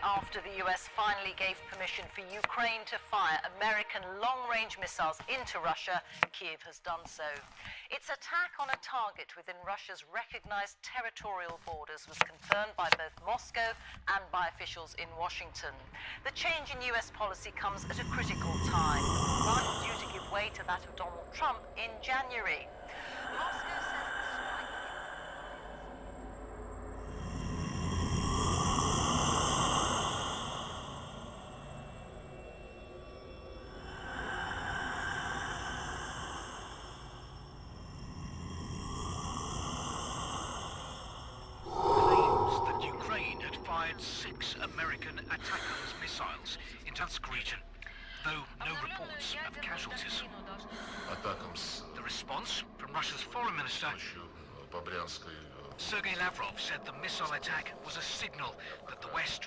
after the US finally gave permission for Ukraine to fire American long-range missiles into Russia, Kyiv has done so. Its attack on a target within Russia's recognized territorial borders was confirmed by both Moscow and by officials in Washington. The change in US policy comes at a critical time. One due to give way to that of Donald Trump in January. Moscow says the strike... That Ukraine had fired 6 American ATACMS missiles into Luhansk region, though no reports of casualties. ATACMS The response from Russia's foreign minister, по Брянской Sergei Lavrov, said the missile attack was a signal that the West